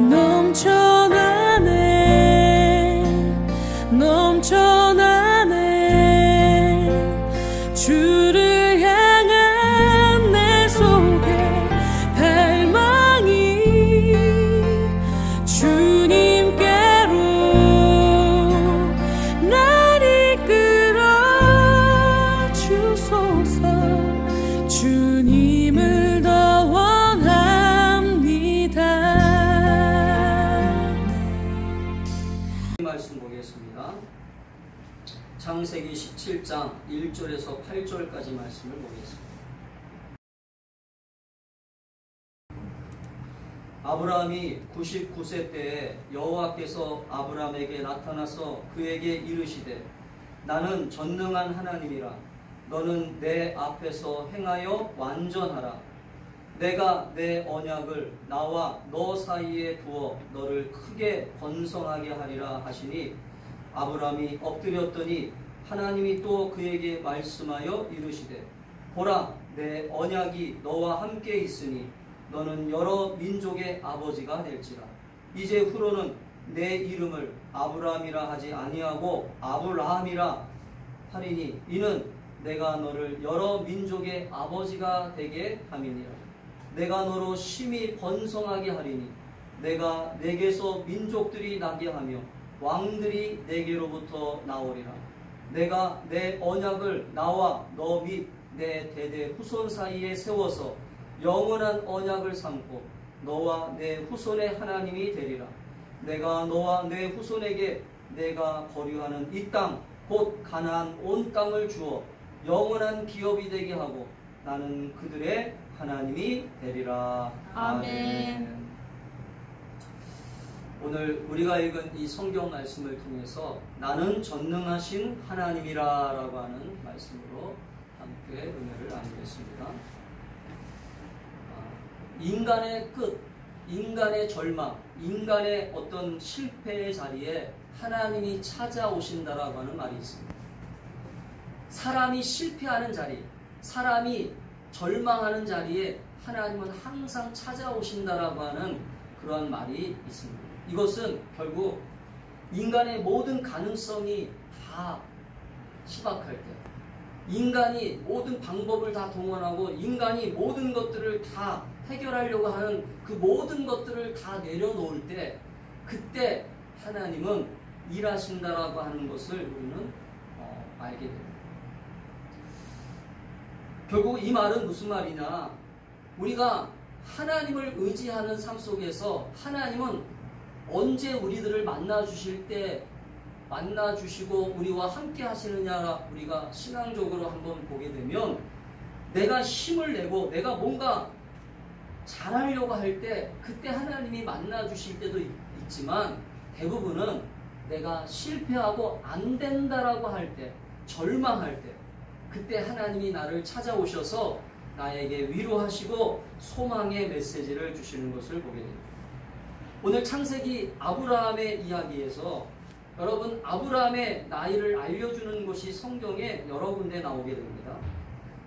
넘쳐나네 넘쳐나네 주를 향한 내 속에 갈망이 주님께로 날 이끌어 주소서 주님을 더 원합니다. 말씀 보겠습니다. 창세기 17장 1절에서 8절까지 말씀을 보겠습니다. 아브라함이 99세 때에 여호와께서 아브라함에게 나타나서 그에게 이르시되 나는 전능한 하나님이라 너는 내 앞에서 행하여 완전하라. 내가 내 언약을 나와 너 사이에 두어 너를 크게 번성하게 하리라 하시니 아브라함이 엎드렸더니 하나님이 또 그에게 말씀하여 이르시되 보라 내 언약이 너와 함께 있으니 너는 여러 민족의 아버지가 될지라. 이제 후로는 내 이름을 아브라함이라 하지 아니하고 아브라함이라 하리니 이는 내가 너를 여러 민족의 아버지가 되게 함이니라. 내가 너로 심히 번성하게 하리니 내가 내게서 민족들이 나게 하며 왕들이 내게로부터 나오리라. 내가 내 언약을 나와 너 및 내 대대 후손 사이에 세워서 영원한 언약을 삼고 너와 내 후손의 하나님이 되리라. 내가 너와 내 후손에게 내가 거류하는 이 땅 곧 가나안 온 땅을 주어 영원한 기업이 되게 하고 나는 그들의 하나님이 되리라. 아멘. 오늘 우리가 읽은 이 성경 말씀을 통해서 나는 전능하신 하나님이라 라고 하는 말씀으로 함께 은혜를 나누겠습니다. 인간의 끝, 인간의 절망, 인간의 어떤 실패의 자리에 하나님이 찾아오신다라고 하는 말이 있습니다. 사람이 실패하는 자리, 사람이 절망하는 자리에 하나님은 항상 찾아오신다라고 하는 그러한 말이 있습니다. 이것은 결국 인간의 모든 가능성이 다 희박할 때, 인간이 모든 방법을 다 동원하고 인간이 모든 것들을 다 해결하려고 하는 그 모든 것들을 다 내려놓을 때, 그때 하나님은 일하신다라고 하는 것을 우리는 알게 됩니다. 결국 이 말은 무슨 말이냐, 우리가 하나님을 의지하는 삶 속에서 하나님은 언제 우리들을 만나주실 때 만나주시고 우리와 함께 하시느냐, 우리가 신앙적으로 한번 보게 되면 내가 힘을 내고 내가 뭔가 잘하려고 할 때 그때 하나님이 만나주실 때도 있지만, 대부분은 내가 실패하고 안 된다라고 할 때, 절망할 때, 그때 하나님이 나를 찾아오셔서 나에게 위로하시고 소망의 메시지를 주시는 것을 보게 됩니다. 오늘 창세기 아브라함의 이야기에서 여러분, 아브라함의 나이를 알려주는 것이 성경에 여러 군데 나오게 됩니다.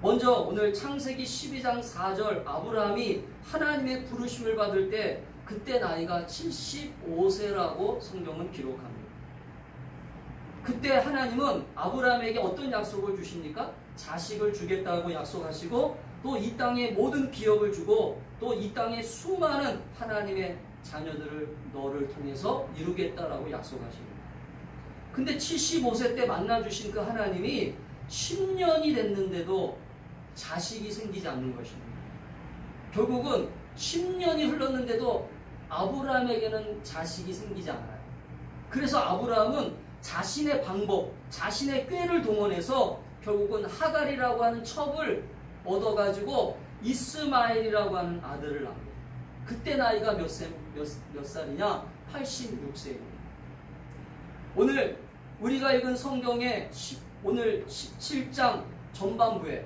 먼저 오늘 창세기 12장 4절, 아브라함이 하나님의 부르심을 받을 때 그때 나이가 75세라고 성경은 기록합니다. 그때 하나님은 아브라함에게 어떤 약속을 주십니까? 자식을 주겠다고 약속하시고 또 이 땅의 모든 기업을 주고 또 이 땅의 수많은 하나님의 자녀들을 너를 통해서 이루겠다라고 약속하십니다. 근데 75세 때 만나주신 그 하나님이 10년이 됐는데도 자식이 생기지 않는 것입니다. 결국은 10년이 흘렀는데도 아브라함에게는 자식이 생기지 않아요. 그래서 아브라함은 자신의 방법, 자신의 꾀를 동원해서 결국은 하갈이라고 하는 첩을 얻어가지고 이스마엘이라고 하는 아들을 낳습니다. 그때 나이가 몇 살이냐? 86세입니다. 오늘 우리가 읽은 성경의 오늘 17장 전반부에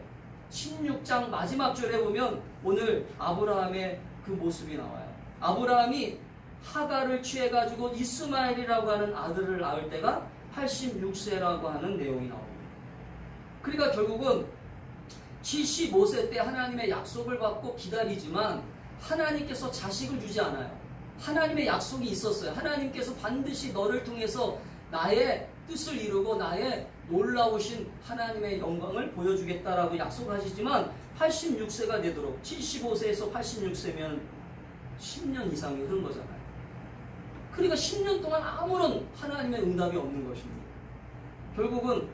16장 마지막 절에 보면 오늘 아브라함의 그 모습이 나와요. 아브라함이 하갈을 취해가지고 이스마엘이라고 하는 아들을 낳을 때가 86세라고 하는 내용이 나옵니다. 그러니까 결국은 75세 때 하나님의 약속을 받고 기다리지만 하나님께서 자식을 주지 않아요. 하나님의 약속이 있었어요. 하나님께서 반드시 너를 통해서 나의 뜻을 이루고 나의 놀라우신 하나님의 영광을 보여주겠다라고 약속하시지만 86세가 되도록 75세에서 86세면 10년 이상이 흐른 거잖아요. 그러니까 10년 동안 아무런 하나님의 응답이 없는 것입니다. 결국은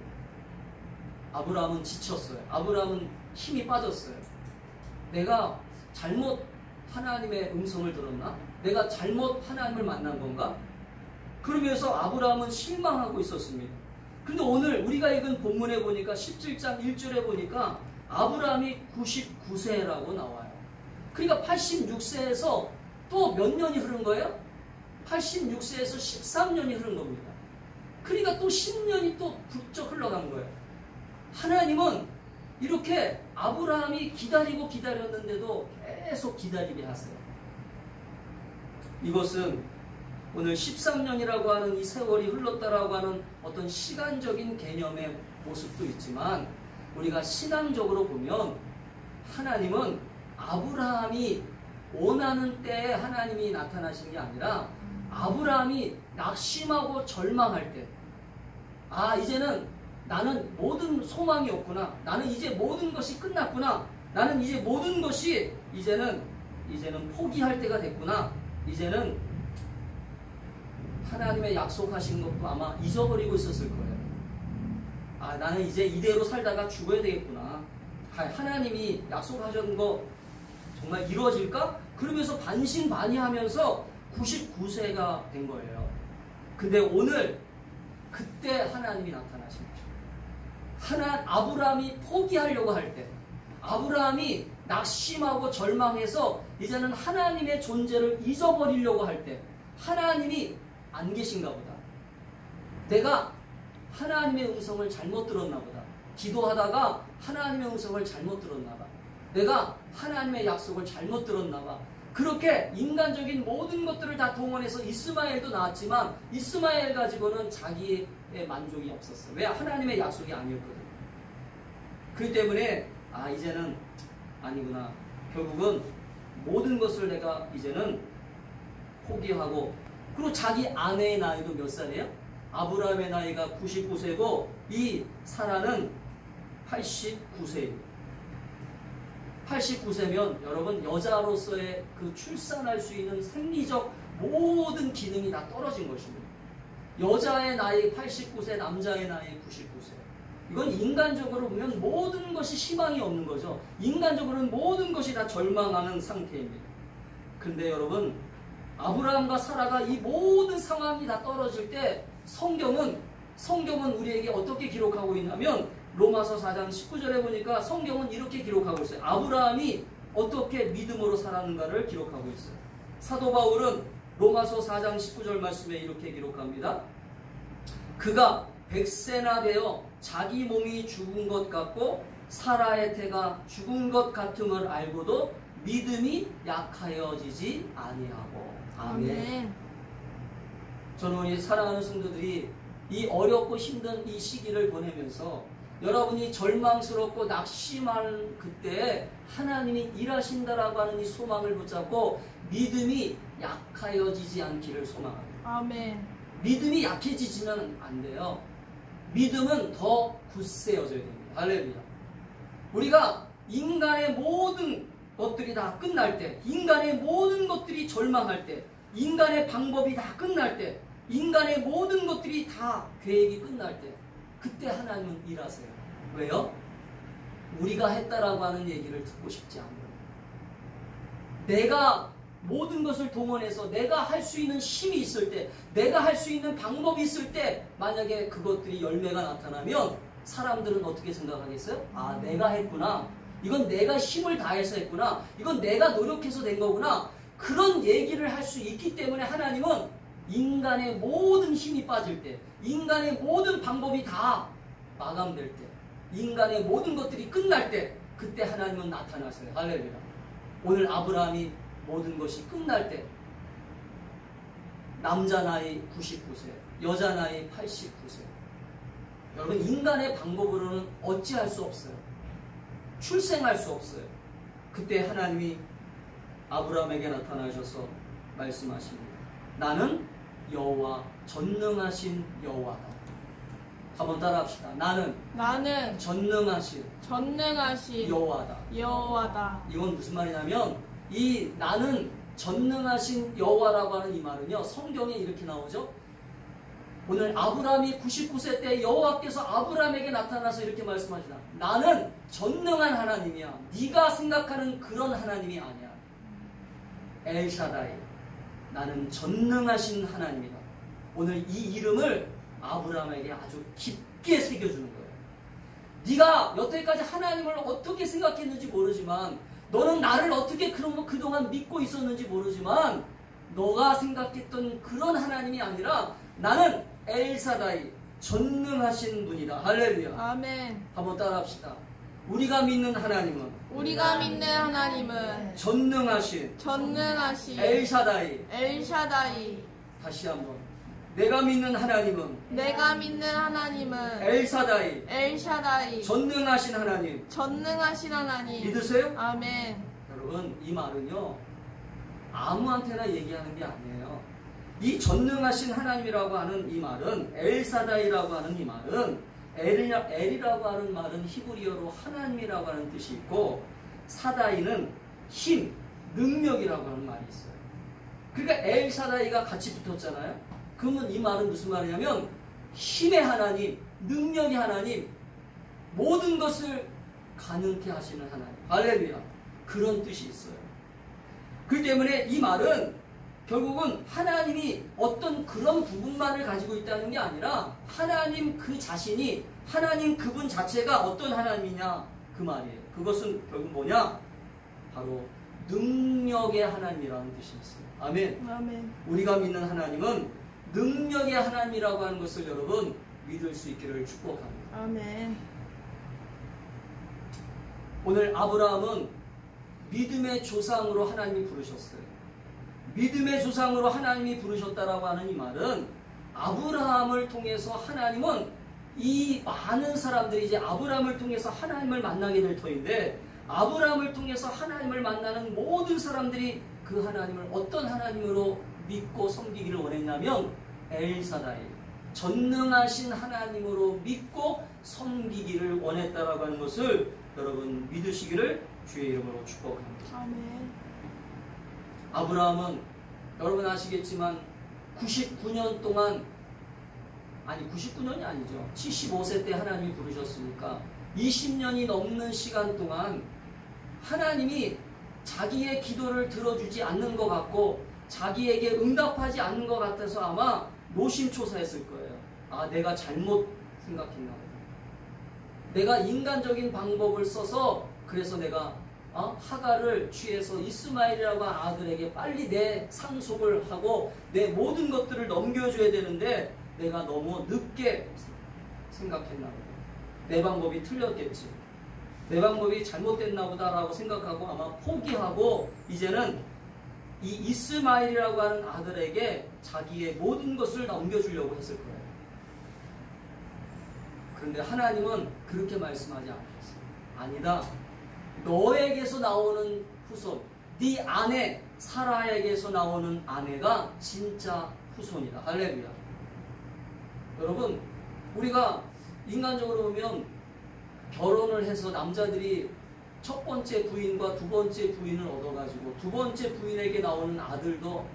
아브라함은 지쳤어요. 아브라함은 힘이 빠졌어요. 내가 잘못 하나님의 음성을 들었나? 내가 잘못 하나님을 만난 건가? 그러면서 아브라함은 실망하고 있었습니다. 근데 오늘 우리가 읽은 본문에 보니까 17장 1절에 보니까 아브라함이 99세라고 나와요. 그러니까 86세에서 또 몇 년이 흐른 거예요? 86세에서 13년이 흐른 겁니다. 그러니까 또 10년이 또 부쩍 흘러간 거예요. 하나님은 이렇게 아브라함이 기다리고 기다렸는데도 계속 기다리게 하세요. 이것은 오늘 13년이라고 하는 이 세월이 흘렀다라고 하는 어떤 시간적인 개념의 모습도 있지만 우리가 신앙적으로 보면 하나님은 아브라함이 원하는 때에 하나님이 나타나신 게 아니라 아브라함이 낙심하고 절망할 때, 아 이제는 나는 모든 소망이 없구나, 나는 이제 모든 것이 끝났구나, 나는 이제 모든 것이 이제는 포기할 때가 됐구나, 이제는 하나님의 약속하신 것도 아마 잊어버리고 있었을 거예요. 아 나는 이제 이대로 살다가 죽어야 되겠구나, 하나님이 약속하신 거 정말 이루어질까? 그러면서 반신반의하면서 99세가 된 거예요. 근데 오늘 그때 하나님이 나타나신 거죠. 아브라함이 포기하려고 할 때, 아브라함이 낙심하고 절망해서 이제는 하나님의 존재를 잊어버리려고 할 때 하나님이 안 계신가 보다, 내가 하나님의 음성을 잘못 들었나 보다, 기도하다가 하나님의 음성을 잘못 들었나 봐, 내가 하나님의 약속을 잘못 들었나 봐, 그렇게 인간적인 모든 것들을 다 동원해서 이스마엘도 낳았지만 이스마엘 가지고는 자기의 만족이 없었어요. 왜? 하나님의 약속이 아니었거든요. 그렇기 때문에 이제는 아니구나, 결국은 모든 것을 내가 이제는 포기하고, 그리고 자기 아내의 나이도 몇 살이에요? 아브라함의 나이가 99세고 이 사라는 89세입니다. 89세면 여러분 여자로서의 그 출산할 수 있는 생리적 모든 기능이 다 떨어진 것입니다. 여자의 나이 89세, 남자의 나이 99세. 이건 인간적으로 보면 모든 것이 희망이 없는 거죠. 인간적으로는 모든 것이 다 절망하는 상태입니다. 그런데 여러분, 아브라함과 사라가 이 모든 상황이 다 떨어질 때 성경은 우리에게 어떻게 기록하고 있냐면 로마서 4장 19절에 보니까 성경은 이렇게 기록하고 있어요. 아브라함이 어떻게 믿음으로 살았는가를 기록하고 있어요. 사도 바울은 로마서 4장 19절 말씀에 이렇게 기록합니다. 그가 100세나 되어 자기 몸이 죽은 것 같고 사라의 태가 죽은 것 같음을 알고도 믿음이 약하여지지 아니하고. 아멘. 저는 우리 사랑하는 성도들이 이 어렵고 힘든 이 시기를 보내면서 여러분이 절망스럽고 낙심한 그때 하나님이 일하신다라고 하는 이 소망을 붙잡고 믿음이 약하여지지 않기를 소망합니다. 아멘. 믿음이 약해지지는 안 돼요. 믿음은 더 굳세어져야 됩니다. 할렐루야. 우리가 인간의 모든 것들이 다 끝날 때, 인간의 모든 것들이 절망할 때, 인간의 방법이 다 끝날 때, 인간의 모든 것들이 다 계획이 끝날 때, 그때 하나님은 일하세요. 왜요? 우리가 했다라고 하는 얘기를 듣고 싶지 않아요. 내가 모든 것을 동원해서 내가 할 수 있는 힘이 있을 때, 내가 할 수 있는 방법이 있을 때 만약에 그것들이 열매가 나타나면 사람들은 어떻게 생각하겠어요? 아, 내가 했구나. 이건 내가 힘을 다해서 했구나. 이건 내가 노력해서 된 거구나. 그런 얘기를 할 수 있기 때문에 하나님은 인간의 모든 힘이 빠질 때, 인간의 모든 방법이 다 마감될 때, 인간의 모든 것들이 끝날 때, 그때 하나님은 나타나세요. 할렐루야. 오늘 아브라함이 모든 것이 끝날 때, 남자 나이 99세, 여자 나이 89세. 여러분, 인간의 방법으로는 어찌할 수 없어요. 출생할 수 없어요. 그때 하나님이 아브라함에게 나타나셔서 말씀하십니다. 나는 여호와, 전능하신 여호와다. 한번 따라합시다. 나는 전능하신 여호와다. 이건 무슨 말이냐면 이 나는 전능하신 여호와라고 하는 이 말은요, 성경에 이렇게 나오죠. 오늘 아브라함이 99세 때 여호와께서 아브라함에게 나타나서 이렇게 말씀하시다. 나는 전능한 하나님이야. 네가 생각하는 그런 하나님이 아니야. 엘샤다이, 나는 전능하신 하나님이다. 오늘 이 이름을 아브라함에게 아주 깊게 새겨주는 거예요. 네가 여태까지 하나님을 어떻게 생각했는지 모르지만, 너는 나를 어떻게 그동안 믿고 있었는지 모르지만, 너가 생각했던 그런 하나님이 아니라 나는 엘사다이, 전능하신 분이다. 할렐루야. 아멘. 한번 따라합시다. 우리가 믿는 하나님은 전능하신 엘사다이. 다시 한번. 내가 믿는 하나님은 엘사다이, 전능하신 하나님. 믿으세요? 아멘. 여러분, 이 말은요, 아무한테나 얘기하는 게 아니에요. 이 전능하신 하나님이라고 하는 이 말은, 엘사다이라고 하는 이 말은, 엘이라고 하는 말은 히브리어로 하나님이라고 하는 뜻이 있고, 사다이는 힘, 능력이라고 하는 말이 있어요. 그러니까 엘사다이가 같이 붙었잖아요. 그러면 이 말은 무슨 말이냐면 힘의 하나님, 능력의 하나님, 모든 것을 가능케 하시는 하나님. 할렐루야. 그런 뜻이 있어요. 그렇기 때문에 이 말은 결국은 하나님이 어떤 그런 부분만을 가지고 있다는 게 아니라 하나님 그 자신이, 하나님 그분 자체가 어떤 하나님이냐 그 말이에요. 그것은 결국 뭐냐? 바로 능력의 하나님이라는 뜻이 있어요. 아멘. 아멘. 우리가 믿는 하나님은 능력의 하나님이라고 하는 것을 여러분 믿을 수 있기를 축복합니다. 아멘. 오늘 아브라함은 믿음의 조상으로 하나님이 부르셨어요. 믿음의 조상으로 하나님이 부르셨다라고 하는 이 말은 아브라함을 통해서 하나님은 이 많은 사람들이 이제 아브라함을 통해서 하나님을 만나게 될 터인데, 아브라함을 통해서 하나님을 만나는 모든 사람들이 그 하나님을 어떤 하나님으로 믿고 섬기기를 원했냐면 엘사다이, 전능하신 하나님으로 믿고 섬기기를 원했다라고 하는 것을 여러분 믿으시기를 주의 이름으로 축복합니다. 아멘. 아브라함은 여러분 아시겠지만 99년 동안, 아니 99년이 아니죠, 75세 때 하나님이 부르셨으니까 20년이 넘는 시간 동안 하나님이 자기의 기도를 들어주지 않는 것 같고 자기에게 응답하지 않는 것 같아서 아마 노심초사했을 거예요. 아, 내가 잘못 생각했나 보다. 내가 인간적인 방법을 써서 그래서 내가 하가를 취해서 이스마엘이라고 하는 아들에게 빨리 내 상속을 하고 내 모든 것들을 넘겨줘야 되는데 내가 너무 늦게 생각했나 보다. 내 방법이 틀렸겠지. 내 방법이 잘못됐나 보다라고 생각하고 아마 포기하고 이제는 이 이스마엘이라고 하는 아들에게 자기의 모든 것을 넘겨주려고 했을 거예요. 그런데 하나님은 그렇게 말씀하지 않았어요. 아니다. 너에게서 나오는 후손, 네 아내 사라에게서 나오는 아내가 진짜 후손이다. 할렐루야. 여러분, 우리가 인간적으로 보면 결혼을 해서 남자들이 첫 번째 부인과 두 번째 부인을 얻어가지고 두 번째 부인에게 나오는 아들도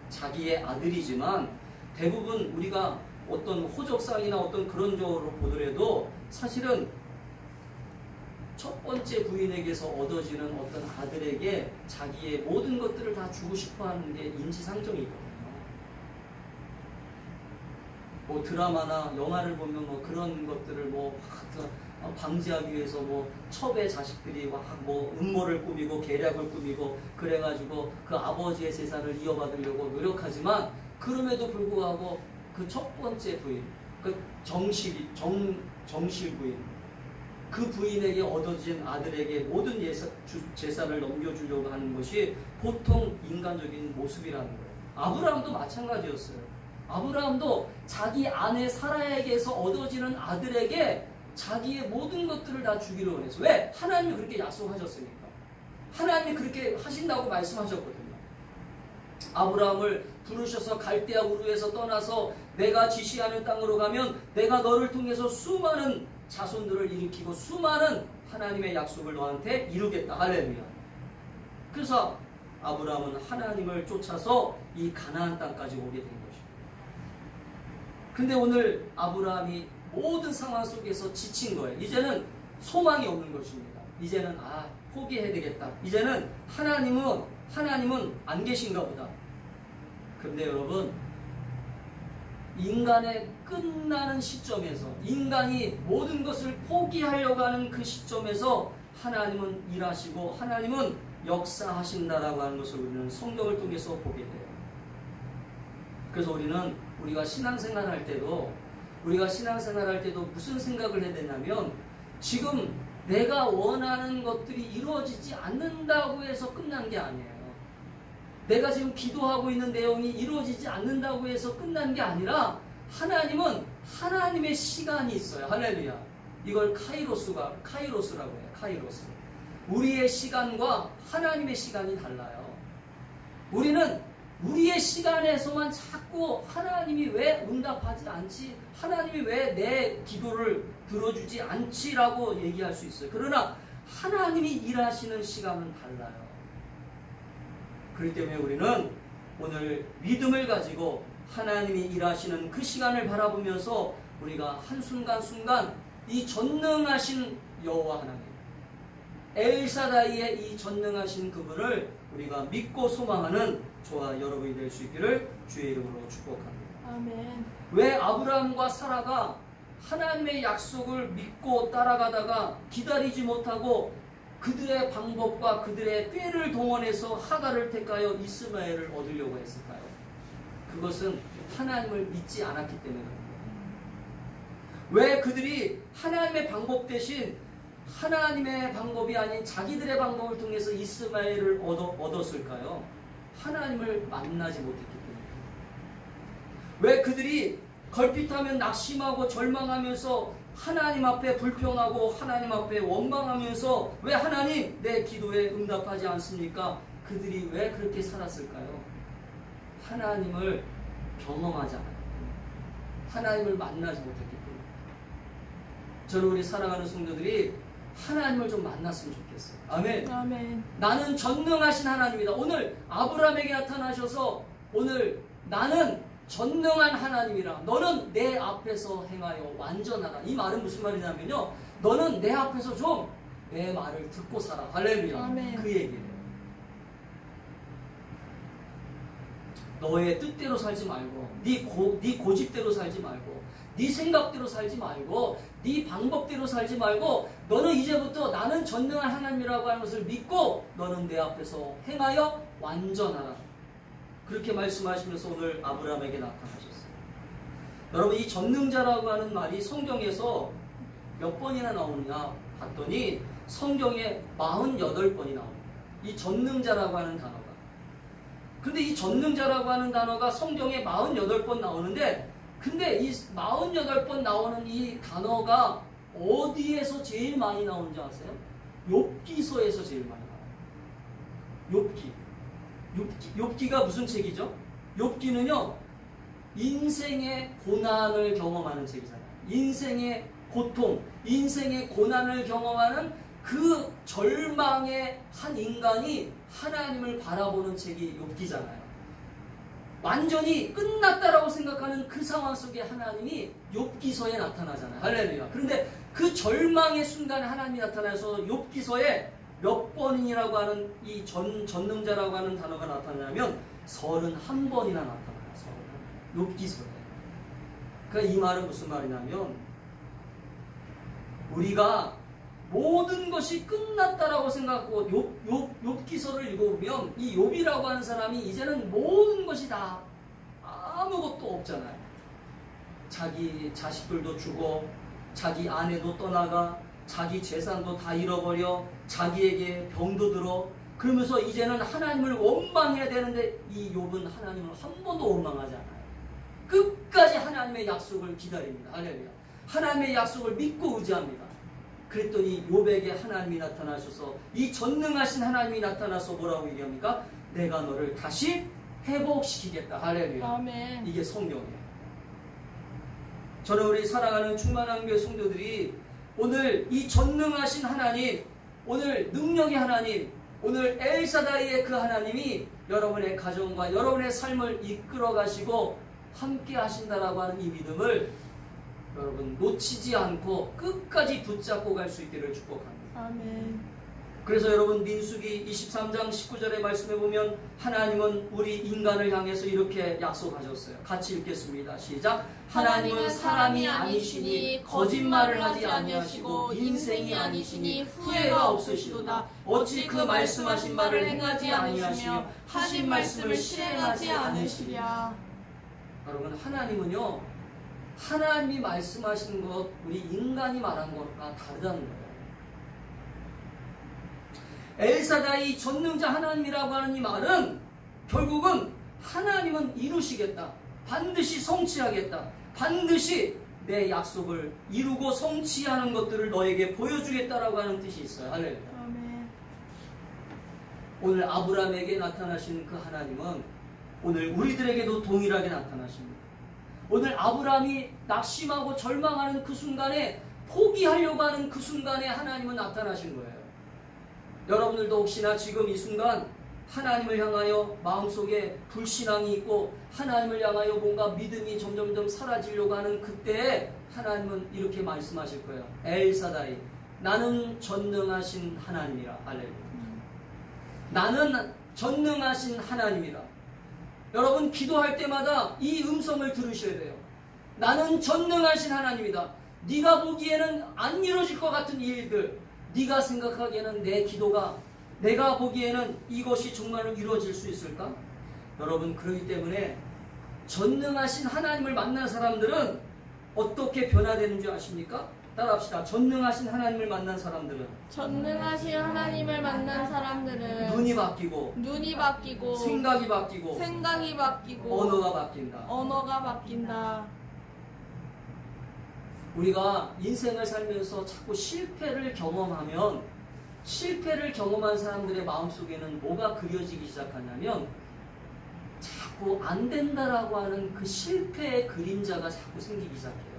자기의 아들이지만 대부분 우리가 어떤 호적상이나 어떤 그런 쪽으로 보더라도 사실은 첫 번째 부인에게서 얻어지는 어떤 아들에게 자기의 모든 것들을 다 주고 싶어 하는 게 인지상정이거든요. 뭐 드라마나 영화를 보면 뭐 그런 것들을 뭐 방지하기 위해서 뭐 첩의 자식들이 뭐 음모를 꾸미고 계략을 꾸미고 그래가지고 그 아버지의 재산을 이어받으려고 노력하지만 그럼에도 불구하고 그 첫 번째 부인, 그 정실 부인, 그 부인에게 얻어진 아들에게 모든 재산을 넘겨주려고 하는 것이 보통 인간적인 모습이라는 거예요. 아브라함도 마찬가지였어요. 아브라함도 자기 아내 사라에게서 얻어지는 아들에게 자기의 모든 것들을 다 주기를 원했어요. 왜? 하나님이 그렇게 약속하셨으니까. 하나님이 그렇게 하신다고 말씀하셨거든요. 아브라함을 부르셔서 갈대아 우르에서 떠나서 내가 지시하는 땅으로 가면 내가 너를 통해서 수많은 자손들을 일으키고 수많은 하나님의 약속을 너한테 이루겠다. 할렐루야. 그래서 아브라함은 하나님을 쫓아서 이 가나안 땅까지 오게 된 것입니다. 근데 오늘 아브라함이 모든 상황 속에서 지친 거예요. 이제는 소망이 없는 것입니다. 이제는 포기해야 되겠다. 이제는 하나님은 안 계신가 보다. 그런데 여러분, 인간의 끝나는 시점에서, 인간이 모든 것을 포기하려고 하는 그 시점에서 하나님은 일하시고 하나님은 역사하신다라고 하는 것을 우리는 성경을 통해서 보게 돼요. 그래서 우리가 신앙생활 할 때도 무슨 생각을 해야 되냐면, 지금 내가 원하는 것들이 이루어지지 않는다고 해서 끝난 게 아니에요. 내가 지금 기도하고 있는 내용이 이루어지지 않는다고 해서 끝난 게 아니라, 하나님은 하나님의 시간이 있어요. 할렐루야. 이걸 카이로스라고 해요. 카이로스. 우리의 시간과 하나님의 시간이 달라요. 우리는 우리의 시간에서만 자꾸 하나님이 왜 응답하지 않지? 하나님이 왜 내 기도를 들어주지 않지라고 얘기할 수 있어요. 그러나 하나님이 일하시는 시간은 달라요. 그렇기 때문에 우리는 오늘 믿음을 가지고 하나님이 일하시는 그 시간을 바라보면서 우리가 한순간순간 이 전능하신 여호와 하나님, 엘사다이의 이 전능하신 그분을 우리가 믿고 소망하는 저와 여러분이 될 수 있기를 주의 이름으로 축복합니다. 아멘. 왜 아브라함과 사라가 하나님의 약속을 믿고 따라가다가 기다리지 못하고 그들의 방법과 그들의 꾀를 동원해서 하갈을 택하여 이스마엘을 얻으려고 했을까요? 그것은 하나님을 믿지 않았기 때문입니다. 왜 그들이 하나님의 방법 대신 하나님의 방법이 아닌 자기들의 방법을 통해서 이스마엘을 얻었을까요? 하나님을 만나지 못했기 때문입니다. 왜 그들이 걸핏하면 낙심하고 절망하면서 하나님 앞에 불평하고 하나님 앞에 원망하면서 왜 하나님 내 기도에 응답하지 않습니까? 그들이 왜 그렇게 살았을까요? 하나님을 경험하지 않았기 때문에, 하나님을 만나지 못했기 때문에. 저는 우리 사랑하는 성도들이 하나님을 좀 만났으면 좋겠어요. 아멘. 아멘. 나는 전능하신 하나님이다. 오늘 아브라함에게 나타나셔서 오늘 나는 전능한 하나님이라, 너는 내 앞에서 행하여 완전하라. 이 말은 무슨 말이냐면요, 너는 내 앞에서 좀 내 말을 듣고 살아. 할렐루야. 아멘. 그 얘기예요. 너의 뜻대로 살지 말고, 네 고집대로 살지 말고, 네 생각대로 살지 말고, 네 방법대로 살지 말고, 너는 이제부터 나는 전능한 하나님이라고 하는 것을 믿고 너는 내 앞에서 행하여 완전하라. 그렇게 말씀하시면서 오늘 아브라함에게 나타나셨어요. 여러분, 이 전능자라고 하는 말이 성경에서 몇 번이나 나오느냐 봤더니 성경에 48번이 나옵니다. 이 전능자라고 하는 단어가. 근데 이 전능자라고 하는 단어가 성경에 48번 나오는데, 근데 이 48번 나오는 이 단어가 어디에서 제일 많이 나오는지 아세요? 욥기서에서 제일 많이 나와요. 욥기가 무슨 책이죠? 욥기는요, 인생의 고난을 경험하는 책이잖아요. 인생의 고통, 인생의 고난을 경험하는 그 절망의 한 인간이 하나님을 바라보는 책이 욥기잖아요. 완전히 끝났다라고 생각하는 그 상황 속에 하나님이 욥기서에 나타나잖아요. 할렐루야. 그런데 그 절망의 순간에 하나님이 나타나서 욥기서에 몇 번이라고 하는 이 전능자라고 하는 단어가 나타나냐면 31번이나 나타나요. 욥기서에. 그러니까 이 말은 무슨 말이냐면, 우리가 모든 것이 끝났다라고 생각하고 욥기서를 읽어보면 이 욥이라고 하는 사람이 이제는 모든 것이 다 아무것도 없잖아요. 자기 자식들도 죽어, 자기 아내도 떠나가, 자기 재산도 다 잃어버려, 자기에게 병도 들어. 그러면서 이제는 하나님을 원망해야 되는데 이 욥은 하나님을 한 번도 원망하지 않아요. 끝까지 하나님의 약속을 기다립니다. 할렐루야. 하나님의 약속을 믿고 의지합니다. 그랬더니 욥에게 하나님이 나타나셔서, 이 전능하신 하나님이 나타나서 뭐라고 얘기합니까? 내가 너를 다시 회복시키겠다. 할렐루야. 아멘. 이게 성경이에요. 저는 우리 사랑하는 충만한 교회 성도들이 오늘 이 전능하신 하나님, 오늘 능력의 하나님, 오늘 엘사다이의 그 하나님이 여러분의 가정과 여러분의 삶을 이끌어 가시고 함께 하신다라고 하는 이 믿음을 여러분 놓치지 않고 끝까지 붙잡고 갈 수 있기를 축복합니다. 아멘. 그래서 여러분 민수기 23장 19절의 말씀에 보면 하나님은 우리 인간을 향해서 이렇게 약속하셨어요. 같이 읽겠습니다. 시작. 하나님은 사람이 아니시니 거짓말을 하지 아니하시고 인생이 아니시니 후회가 없으시도다. 어찌 그 말씀하신 말을 행하지 아니하시며 하신 말씀을 실행하지 않으시랴. 여러분 하나님은요, 하나님이 말씀하시는 것 우리 인간이 말한 것과 다르다는 거예요. 엘사다이 전능자 하나님이라고 하는 이 말은 결국은 하나님은 이루시겠다, 반드시 성취하겠다, 반드시 내 약속을 이루고 성취하는 것들을 너에게 보여주겠다라고 하는 뜻이 있어요. 할렐루야. 아멘. 오늘 아브라함에게 나타나신 그 하나님은 오늘 우리들에게도 동일하게 나타나십니다. 오늘 아브라함이 낙심하고 절망하는 그 순간에, 포기하려고 하는 그 순간에 하나님은 나타나신 거예요. 여러분들도 혹시나 지금 이 순간 하나님을 향하여 마음속에 불신앙이 있고 하나님을 향하여 뭔가 믿음이 점점점 사라지려고 하는 그때에 하나님은 이렇게 말씀하실 거예요. 엘사다이, 나는 전능하신 하나님이라. 할렐루야. 나는 전능하신 하나님이라. 여러분 기도할 때마다 이 음성을 들으셔야 돼요. 나는 전능하신 하나님이다. 네가 보기에는 안 이루어질 것 같은 일들, 네가 생각하기에는 내 기도가, 내가 보기에는 이것이 정말로 이루어질 수 있을까? 여러분 그렇기 때문에 전능하신 하나님을 만난 사람들은 어떻게 변화되는 줄 아십니까? 따라합시다. 전능하신 하나님을 만난 사람들은, 전능하신 하나님을 만난 사람들은 눈이 바뀌고 생각이 바뀌고 언어가 바뀐다. 언어가 바뀐다. 우리가 인생을 살면서 자꾸 실패를 경험하면, 실패를 경험한 사람들의 마음속에는 뭐가 그려지기 시작하냐면 자꾸 안 된다라고 하는 그 실패의 그림자가 자꾸 생기기 시작해요.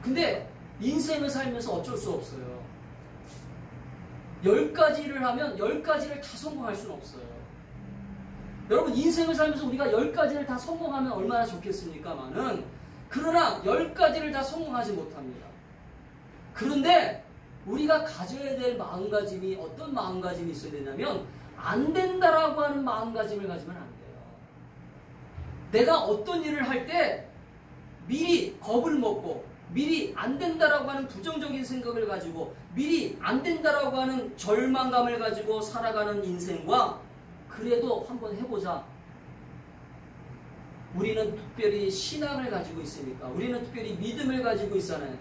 근데 인생을 살면서 어쩔 수 없어요. 10가지를 하면 10가지를 다 성공할 수는 없어요. 여러분 인생을 살면서 우리가 10가지를 다 성공하면 얼마나 좋겠습니까마는, 그러나 10가지를 다 성공하지 못합니다. 그런데 우리가 가져야 될 마음가짐이 어떤 마음가짐이 있어야 되냐면, 안 된다라고 하는 마음가짐을 가지면 안 돼요. 내가 어떤 일을 할 때 미리 겁을 먹고, 미리 안 된다라고 하는 부정적인 생각을 가지고, 미리 안 된다라고 하는 절망감을 가지고 살아가는 인생과, 그래도 한번 해보자, 우리는 특별히 신앙을 가지고 있으니까, 우리는 특별히 믿음을 가지고 있잖아요.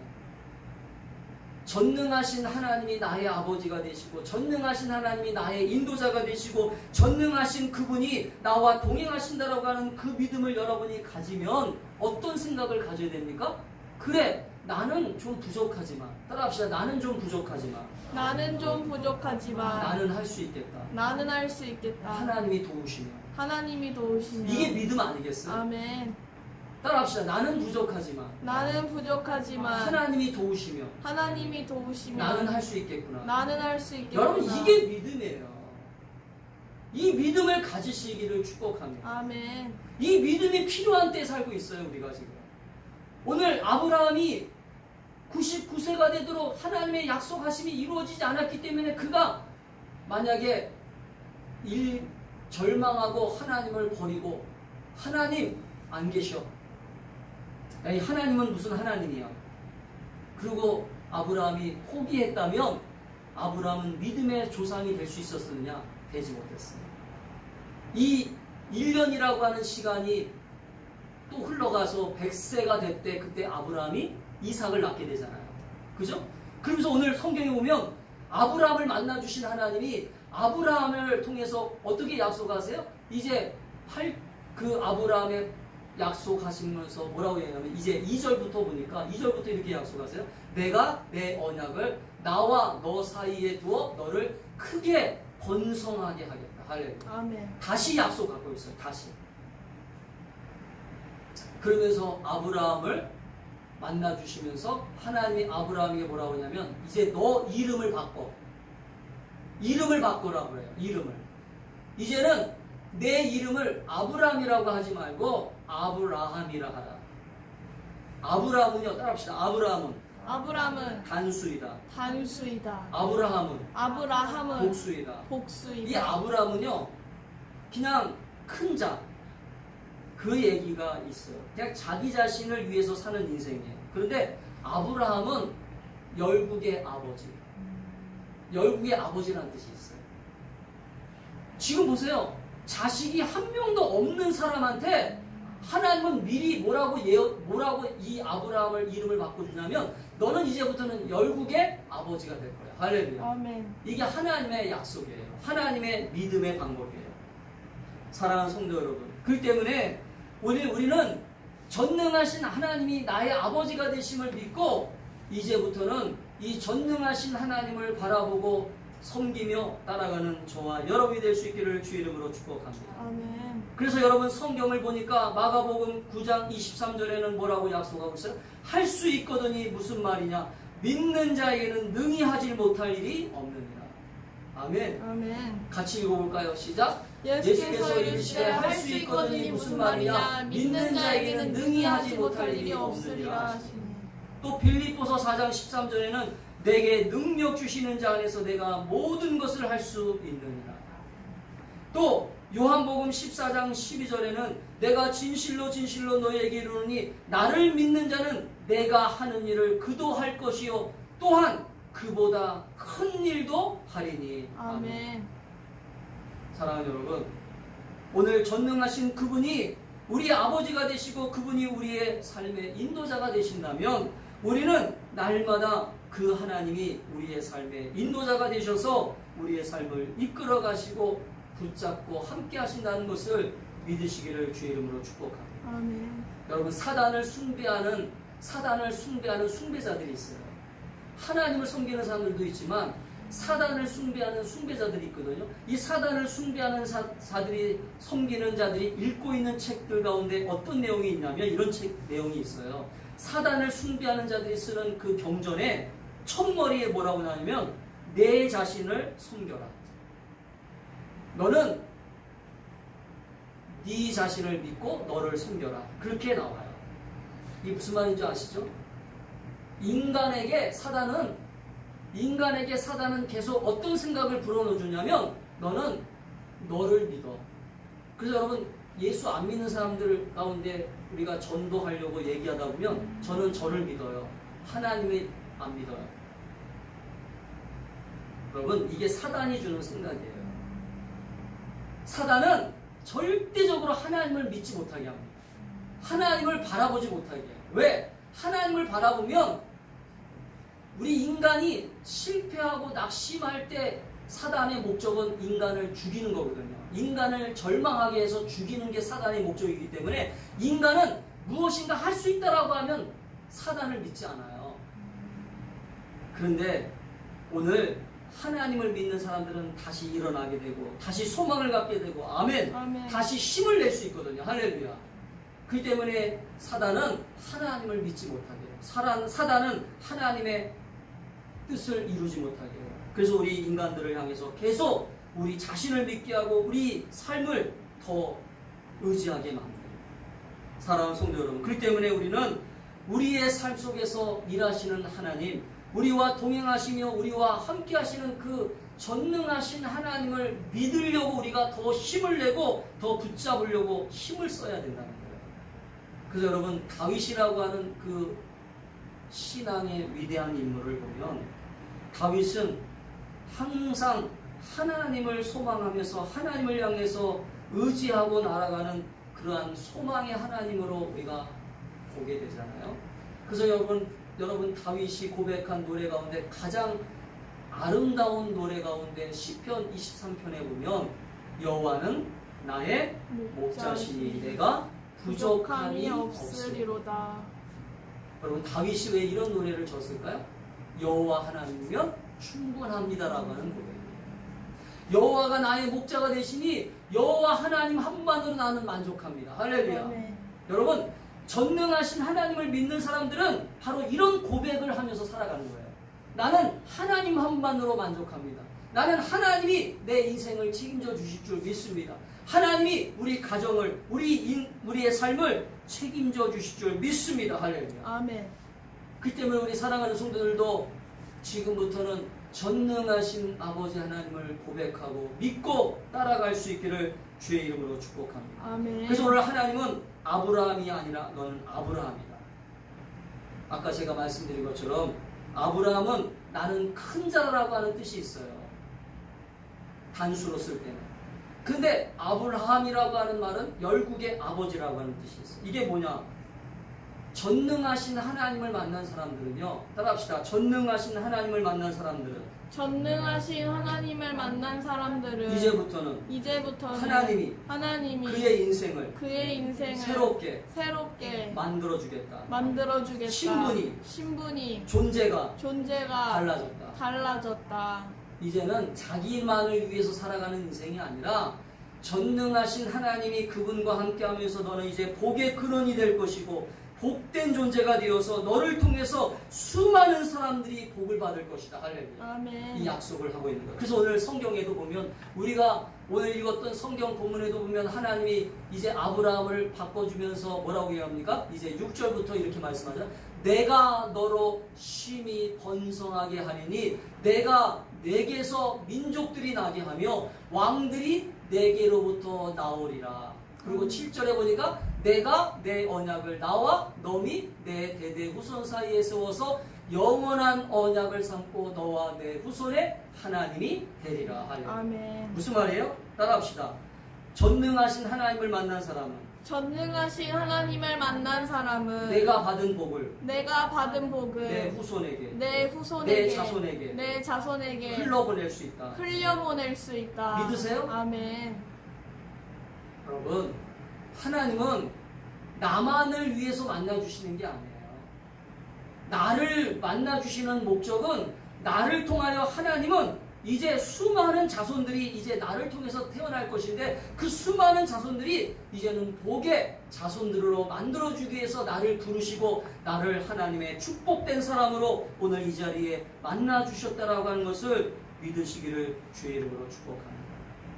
전능하신 하나님이 나의 아버지가 되시고, 전능하신 하나님이 나의 인도자가 되시고, 전능하신 그분이 나와 동행하신다라고 하는 그 믿음을 여러분이 가지면 어떤 생각을 가져야 됩니까? 그래, 나는 좀 부족하지만, 따라합시다. 나는 좀 부족하지만 나는 좀 부족하지만 나는 할 수 있겠다. 나는 할 수 있겠다. 하나님이 도우시며. 하나님이 도우시며. 이게 믿음 아니겠어요? 아멘. 따라합시다. 나는 부족하지만 나는 부족하지만 하나님이 도우시며 하나님이 도우시며 나는 할 수 있겠구나. 나는 할 수 있겠구나. 여러분 이게 믿음이에요. 이 믿음을 가지시기를 축복합니다. 아멘. 이 믿음이 필요한 때에 살고 있어요. 우리가 지금. 오늘 아브라함이 99세가 되도록 하나님의 약속하심이 이루어지지 않았기 때문에, 그가 만약에 절망하고 하나님을 버리고, 하나님 안 계셔, 에이, 하나님은 무슨 하나님이야, 그리고 아브라함이 포기했다면 아브라함은 믿음의 조상이 될 수 있었느냐? 되지 못했습니다. 이 1년이라고 하는 시간이 또 흘러가서 100세가 됐대. 그때 아브라함이 이삭을 낳게 되잖아요. 그죠? 그러면서 오늘 성경에 보면 아브라함을 만나주신 하나님이 아브라함을 통해서 어떻게 약속하세요? 이제 그 아브라함의 약속하시면서 뭐라고 얘기하냐면, 이제 2절부터 보니까 2절부터 이렇게 약속하세요. 내가 내 언약을 나와 너 사이에 두어 너를 크게 번성하게 하겠다. 할렐루야. 아멘. 다시 약속 갖고 있어요. 다시. 그러면서 아브라함을 만나 주시면서 하나님이 아브라함에게 뭐라고 하냐면 이제 너 이름을 바꿔. 이름을 바꾸라고 그래요. 이름을. 이제는 내 이름을 아브라함이라고 하지 말고 아브라함이라 하라. 아브라함은요. 따라합시다. 아브라함은 단수이다. 단수이다. 아브라함은 복수이다. 복수이다. 이 아브라함은요. 그냥 큰 자. 그 얘기가 있어요. 그냥 자기 자신을 위해서 사는 인생이에요. 그런데 아브라함은 열국의 아버지. 열국의 아버지라는 뜻이 있어요. 지금 보세요. 자식이 한 명도 없는 사람한테 하나님은 미리 뭐라고 이 아브라함을 이름을 바꿔주냐면 너는 이제부터는 열국의 아버지가 될 거야. 할렐루야. 아멘. 이게 하나님의 약속이에요. 하나님의 믿음의 방법이에요. 사랑하는 성도 여러분. 그렇기 때문에 우리는 전능하신 하나님이 나의 아버지가 되심을 믿고 이제부터는 이 전능하신 하나님을 바라보고 섬기며 따라가는 저와 여러분이 될 수 있기를 주의 이름으로 축복합니다. 아멘. 그래서 여러분 성경을 보니까 마가복음 9장 23절에는 뭐라고 약속하고 있어요? 할 수 있거든이 무슨 말이냐? 믿는 자에게는 능히 하지 못할 일이 없느니라. 아멘. 아멘. 같이 읽어볼까요? 시작. 예수께서 이르시되 할 수 있거든이 무슨 말이냐? 믿는 자에게는 능히 하지 못할 일이 없으리라 하시니. 또 빌립보서 4장 13절에는 내게 능력 주시는 자 안에서 내가 모든 것을 할 수 있느니라. 또 요한복음 14장 12절에는 내가 진실로 진실로 너희에게 이르노니 나를 믿는 자는 내가 하는 일을 그도 할 것이요 또한 그보다 큰 일도 하리니. 아멘. 사랑하는 여러분, 오늘 전능하신 그분이 우리 아버지가 되시고 그분이 우리의 삶의 인도자가 되신다면 우리는 날마다 그 하나님이 우리의 삶의 인도자가 되셔서 우리의 삶을 이끌어 가시고 붙잡고 함께 하신다는 것을 믿으시기를 주의 이름으로 축복합니다. 아멘. 여러분, 사단을 숭배하는 숭배자들이 있어요. 하나님을 섬기는 사람들도 있지만 사단을 숭배하는 숭배자들이 있거든요. 이 사단을 숭배하는 자들이 섬기는 자들이 읽고 있는 책들 가운데 어떤 내용이 있냐면 이런 내용이 있어요. 사단을 숭배하는 자들이 쓰는 그 경전에 첫머리에 뭐라고 나오냐면 내 자신을 섬겨라. 너는 네 자신을 믿고 너를 섬겨라. 그렇게 나와요. 이게 무슨 말인지 아시죠? 인간에게 사단은 계속 어떤 생각을 불어넣어주냐면 너는 너를 믿어. 그래서 여러분 예수 안 믿는 사람들 가운데 우리가 전도하려고 얘기하다 보면 저는 저를 믿어요. 하나님을 안 믿어요. 여러분 이게 사단이 주는 생각이에요. 사단은 절대적으로 하나님을 믿지 못하게 합니다. 하나님을 바라보지 못하게 해요. 왜? 하나님을 바라보면 우리 인간이 실패하고 낙심할 때 사단의 목적은 인간을 죽이는 거거든요. 인간을 절망하게 해서 죽이는 게 사단의 목적이기 때문에 인간은 무엇인가 할 수 있다라고 하면 사단을 믿지 않아요. 그런데 오늘 하나님을 믿는 사람들은 다시 일어나게 되고 다시 소망을 갖게 되고 아멘. 아멘. 다시 힘을 낼 수 있거든요. 할렐루야. 그렇기 때문에 사단은 하나님을 믿지 못하게 해요. 사단은 하나님의 뜻을 이루지 못하게 해요. 그래서 우리 인간들을 향해서 계속 우리 자신을 믿게 하고 우리 삶을 더 의지하게 만들어요. 사랑하는 성도 여러분, 그렇기 때문에 우리는 우리의 삶 속에서 일하시는 하나님, 우리와 동행하시며 우리와 함께 하시는 그 전능하신 하나님을 믿으려고 우리가 더 힘을 내고 더 붙잡으려고 힘을 써야 된다는 거예요. 그래서 여러분 다윗이라고 하는 그 신앙의 위대한 인물을 보면 다윗은 항상 하나님을 소망하면서 하나님을 향해서 의지하고 날아가는 그러한 소망의 하나님으로 우리가 보게 되잖아요. 그래서 여러분 다윗이 고백한 노래 가운데 가장 아름다운 노래 가운데 시편 23편에 보면 여호와는 나의 목자시니 내가 부족함이 없으리로다. 여러분 다윗이 왜 이런 노래를 졌을까요? 여호와 하나님이면 충분합니다라고 하는 고백이에요. 여호와가 나의 목자가 되시니 여호와 하나님 한 분만으로 나는 만족합니다. 할렐루야. 아멘. 여러분, 전능하신 하나님을 믿는 사람들은 바로 이런 고백을 하면서 살아가는 거예요. 나는 하나님 한 분만으로 만족합니다. 나는 하나님이 내 인생을 책임져 주실 줄 믿습니다. 하나님이 우리 가정을, 우리의 삶을 책임져 주실 줄 믿습니다. 할렐루야. 아멘. 그 때문에 우리 사랑하는 성도들도 지금부터는 전능하신 아버지 하나님을 고백하고 믿고 따라갈 수 있기를 주의 이름으로 축복합니다. 아멘. 그래서 오늘 하나님은 아브라함이 아니라 너는 아브라함이다. 아까 제가 말씀드린 것처럼 아브라함은 나는 큰 자라고 하는 뜻이 있어요. 단수로 쓸 때는. 근데 아브라함이라고 하는 말은 열국의 아버지라고 하는 뜻이 있어요. 이게 뭐냐? 전능하신 하나님을 만난 사람들은요. 따라합시다. 전능하신 하나님을 만난 사람들은 전능하신 하나님을 만난 사람들은 이제부터는 하나님이 그의 인생을 새롭게 만들어주겠다. 신분이 존재가 달라졌다. 이제는 자기만을 위해서 살아가는 인생이 아니라 전능하신 하나님이 그분과 함께하면서 너는 이제 복의 근원이 될 것이고 복된 존재가 되어서 너를 통해서 수많은 사람들이 복을 받을 것이다. 할렐루야. 아멘. 이 약속을 하고 있는 거예요. 그래서 오늘 성경에도 보면 우리가 오늘 읽었던 성경 본문에도 보면 하나님이 이제 아브라함을 바꿔주면서 뭐라고 얘기합니까? 이제 6절부터 이렇게 말씀하죠. 내가 너로 심히 번성하게 하리니 내가 내게서 민족들이 나게 하며 왕들이 내게로부터 나오리라. 그리고 7절에 보니까 내가 내 언약을 나와 너미 내 대대 후손 사이에 세워서 영원한 언약을 삼고 너와 내 후손의 하나님이 되리라. 아멘. 무슨 말이에요? 따라합시다. 전능하신 하나님을 만난 사람은 내가 받은 복을 내 후손에게 내 자손에게 흘려보낼 수 있다. 믿으세요? 아멘. 여러분, 하나님은 나만을 위해서 만나주시는 게 아니에요. 나를 만나주시는 목적은 나를 통하여 하나님은 이제 수많은 자손들이 이제 나를 통해서 태어날 것인데 그 수많은 자손들이 이제는 복의 자손들로 만들어주기 위해서 나를 부르시고 나를 하나님의 축복된 사람으로 오늘 이 자리에 만나주셨다라고 하는 것을 믿으시기를 주의 이름으로 축복합니다.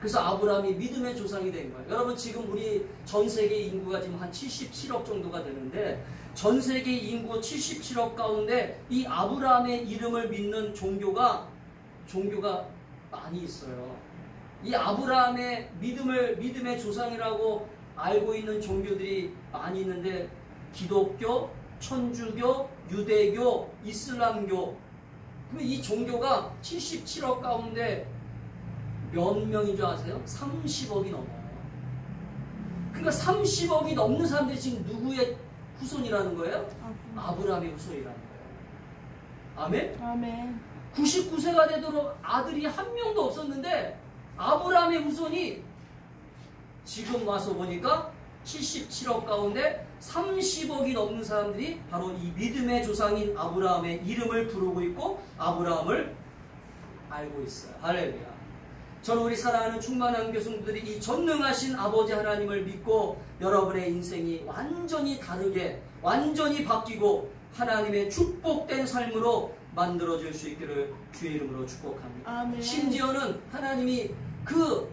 그래서 아브라함이 믿음의 조상이 된 거예요. 여러분, 지금 우리 전 세계 인구가 지금 한 77억 정도가 되는데 전 세계 인구 77억 가운데 이 아브라함의 이름을 믿는 종교가 많이 있어요. 이 아브라함의 믿음의 조상이라고 알고 있는 종교들이 많이 있는데 기독교, 천주교, 유대교, 이슬람교. 그러면 이 종교가 77억 가운데 몇 명인 줄 아세요? 30억이 넘어요. 그러니까 30억이 넘는 사람들이 지금 누구의 후손이라는 거예요? 아브라함의 후손이라는 거예요. 아멘? 아멘. 99세가 되도록 아들이 한 명도 없었는데 아브라함의 후손이 지금 와서 보니까 77억 가운데 30억이 넘는 사람들이 바로 이 믿음의 조상인 아브라함의 이름을 부르고 있고 아브라함을 알고 있어요. 할렐루야. 저는 우리 사랑하는 충만한 교성들이 이 전능하신 아버지 하나님을 믿고 여러분의 인생이 완전히 다르게 완전히 바뀌고 하나님의 축복된 삶으로 만들어질 수 있기를 주의 이름으로 축복합니다. 아멘. 심지어는 하나님이 그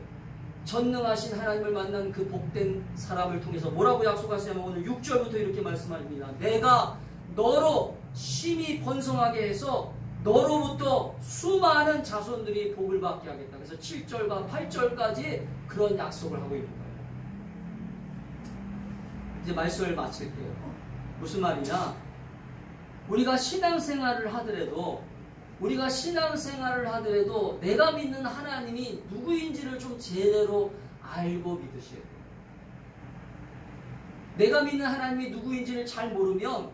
전능하신 하나님을 만난 그 복된 사람을 통해서 뭐라고 약속하시냐면 오늘 6절부터 이렇게 말씀합니다. 내가 너로 심히 번성하게 해서 너로부터 수많은 자손들이 복을 받게 하겠다. 그래서 7절과 8절까지 그런 약속을 하고 있는 거예요. 이제 말씀을 마칠게요. 무슨 말이냐? 우리가 신앙생활을 하더라도 내가 믿는 하나님이 누구인지를 좀 제대로 알고 믿으셔야 돼요. 내가 믿는 하나님이 누구인지를 잘 모르면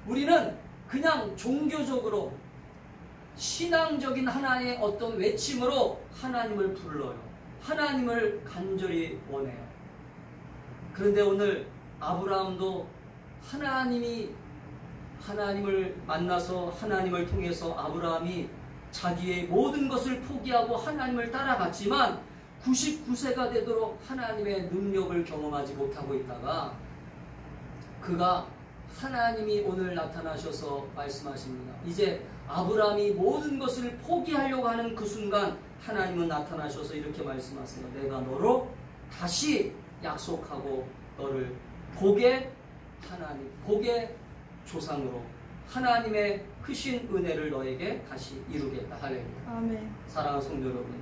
우리는 그냥 종교적으로 신앙적인 하나의 어떤 외침으로 하나님을 불러요. 하나님을 간절히 원해요. 그런데 오늘 아브라함도 하나님을 만나서 하나님을 통해서 아브라함이 자기의 모든 것을 포기하고 하나님을 따라갔지만 99세가 되도록 하나님의 능력을 경험하지 못하고 있다가 그가 하나님이 오늘 나타나셔서 말씀하십니다. 이제 아브라함이 모든 것을 포기하려고 하는 그 순간 하나님은 나타나셔서 이렇게 말씀하세요. 내가 너로 다시 약속하고 너를 복의 하나님, 복의 조상으로 하나님의 크신 은혜를 너에게 다시 이루겠다. 할렐루야. 아멘. 사랑하는 성도 여러분,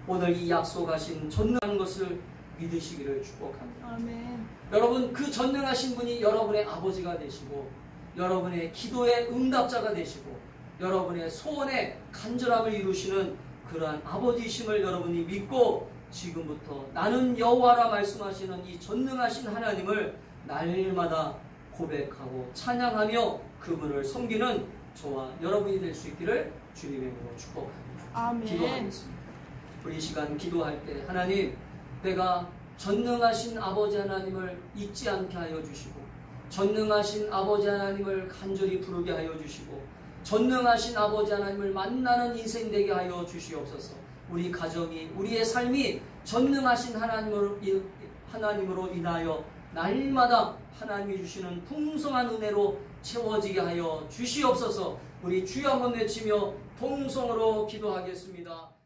오늘 이 약속하신 전능한 것을 믿으시기를 축복합니다. 아멘. 여러분, 그 전능하신 분이 여러분의 아버지가 되시고 여러분의 기도의 응답자가 되시고 여러분의 소원의 간절함을 이루시는 그러한 아버지심을 여러분이 믿고 지금부터 나는 여호와라 말씀하시는 이 전능하신 하나님을 날마다 고백하고 찬양하며 그분을 섬기는 저와 여러분이 될 수 있기를 주님의 이름으로 축복합니다. 아멘. 기도하겠습니다. 우리 이 시간 기도할 때 하나님, 내가 전능하신 아버지 하나님을 잊지 않게 하여 주시고 전능하신 아버지 하나님을 간절히 부르게 하여 주시고 전능하신 아버지 하나님을 만나는 인생 되게 하여 주시옵소서. 우리 가정이, 우리의 삶이 전능하신 하나님으로 인하여 날마다 하나님이 주시는 풍성한 은혜로 채워지게 하여 주시옵소서. 우리 주여 한번 외치며 통성으로 기도하겠습니다.